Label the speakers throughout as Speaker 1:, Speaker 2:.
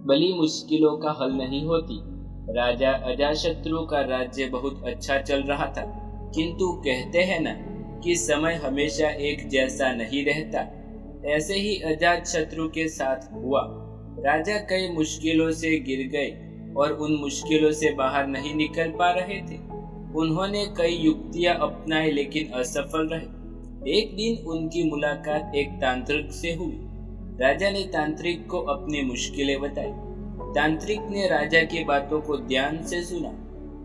Speaker 1: बड़ी मुश्किलों का हल नहीं होती। राजा अजातशत्रु का राज्य बहुत अच्छा चल रहा था, किंतु कहते हैं ना कि समय हमेशा एक जैसा नहीं रहता। ऐसे ही अजातशत्रु के साथ हुआ। राजा कई मुश्किलों से गिर गए और उन मुश्किलों से बाहर नहीं निकल पा रहे थे। उन्होंने कई युक्तियां अपनाई लेकिन असफल रहे। एक दिन उनकी मुलाकात एक तांत्रिक से हुई। राजा ने तांत्रिक को अपनी मुश्किलें बताई। तांत्रिक ने राजा की बातों को ध्यान से सुना,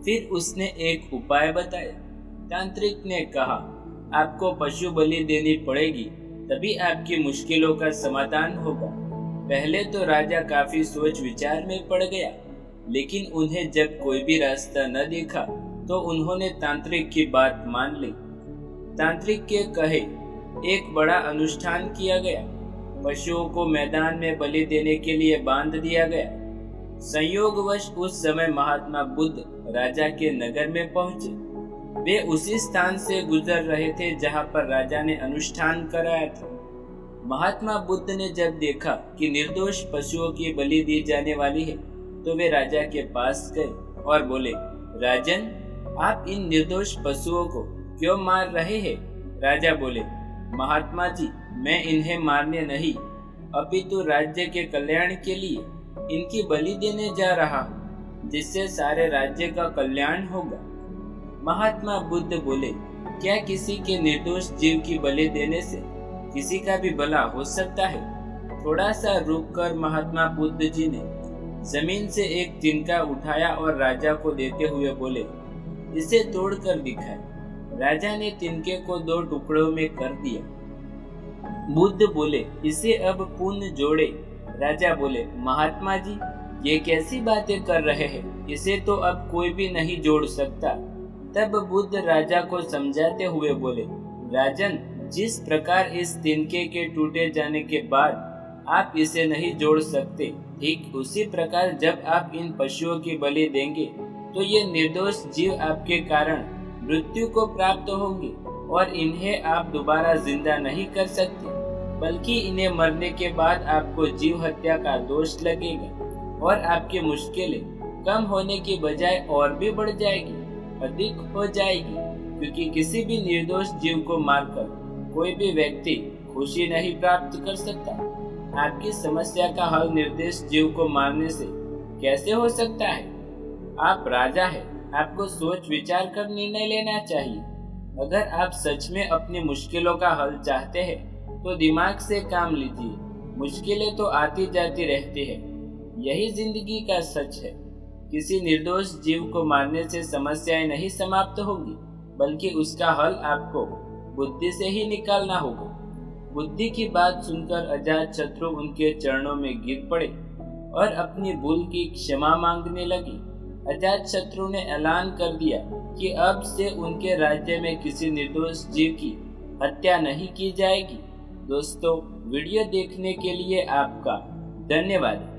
Speaker 1: फिर उसने एक उपाय बताया। तांत्रिक ने कहा, आपको पशु बलि देनी पड़ेगी, तभी आपकी मुश्किलों का समाधान होगा। पहले तो राजा काफी सोच विचार में पड़ गया, लेकिन उन्हें जब कोई भी रास्ता न दिखा तो उन्होंने तांत्रिक की बात मान ली। तांत्रिक के कहे एक बड़ा अनुष्ठान किया गया। पशुओं को मैदान में बलि देने के लिए बांध दिया गया। संयोगवश उस समय महात्मा बुद्ध राजा के नगर में पहुंचे। वे उसी स्थान से गुजर रहे थे जहां पर राजा ने अनुष्ठान कराया था। महात्मा बुद्ध ने जब देखा कि निर्दोष पशुओं की बलि दी जाने वाली है, तो वे राजा के पास गए और बोले, राजन, आप इन निर्दोष पशुओं को क्यों मार रहे हैं? राजा बोले, महात्मा जी, मैं इन्हें मारने नहीं, अपितु राज्य के कल्याण के लिए इनकी बलि देने जा रहा हूँ, जिससे सारे राज्य का कल्याण होगा। महात्मा बुद्ध बोले, क्या किसी के निर्दोष जीव की बलि देने से किसी का भी भला हो सकता है? थोड़ा सा रुककर महात्मा बुद्ध जी ने जमीन से एक तिनका उठाया और राजा को देते हुए बोले, इसे तोड़कर दिखाए। राजा ने तिनके को 2 टुकड़ों में कर दिया। बुद्ध बोले, इसे अब पुनः जोड़े। राजा बोले, महात्मा जी, ये कैसी बातें कर रहे हैं? इसे तो अब कोई भी नहीं जोड़ सकता। तब बुद्ध राजा को समझाते हुए बोले, राजन, जिस प्रकार इस तिनके के टूटे जाने के बाद आप इसे नहीं जोड़ सकते, ठीक उसी प्रकार जब आप इन पशुओं की बलि देंगे तो ये निर्दोष जीव आपके कारण मृत्यु को प्राप्त होंगे और इन्हें आप दोबारा जिंदा नहीं कर सकते, बल्कि इन्हें मरने के बाद आपको जीव हत्या का दोष लगेगा और आपकी मुश्किलें कम होने की बजाय और भी बढ़ जाएगी, अधिक हो जाएगी, क्योंकि किसी भी निर्दोष जीव को मारकर कोई भी व्यक्ति खुशी नहीं प्राप्त कर सकता। आपकी समस्या का हल निर्दोष जीव को मारने से कैसे हो सकता है? आप राजा हैं, आपको सोच विचार कर निर्णय लेना चाहिए। अगर आप सच में अपनी मुश्किलों का हल चाहते हैं तो दिमाग से काम लीजिए। मुश्किलें तो आती जाती रहती है, यही जिंदगी का सच है। किसी निर्दोष जीव को मारने से समस्याएं नहीं समाप्त होगी, बल्कि उसका हल आपको बुद्धि से ही निकालना होगा। बुद्धि की बात सुनकर अजातशत्रु उनके चरणों में गिर पड़े और अपनी भूल की क्षमा मांगने लगे। अजातशत्रु ने ऐलान कर दिया कि अब से उनके राज्य में किसी निर्दोष जीव की हत्या नहीं की जाएगी। दोस्तों, वीडियो देखने के लिए आपका धन्यवाद।